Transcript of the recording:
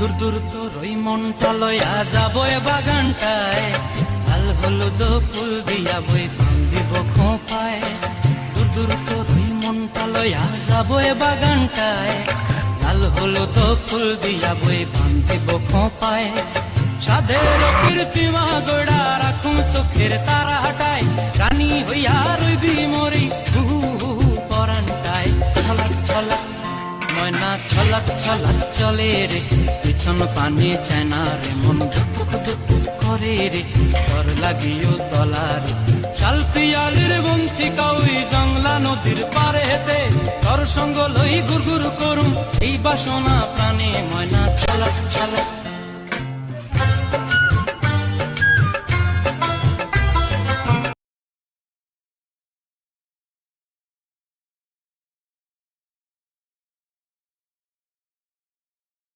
দূর দূর তোর ওই মনটা লয়া যাবো এ বাগানটায়, লাল হলুদ ফুল দিয়া বই ধান দিব খোঁপায়। দূর দূর তোর ওই মনটা লয়া যাবো এ বাগানটায়, লাল হলুদ ফুল দিয়া বই ধান দিব খোঁপায়। সাধের কীর্তিমা গোড়া রাখুন চোখের তারা হাটায়, রানী হইয়া রইবি মরি হু পরানটায়। ছলাক ছলাক ময়না ছলাক ছলাক চলে রে, পিছন পানি চায় না রে, মন ধুক ধুক করে রে, তোর লাগিও তলার। শাল পিয়ালির বন্তি কাউই জংলা নদীর পারে হেতে, তোর সঙ্গ লই গুড় গুড় করুম এই বাসনা প্রাণে।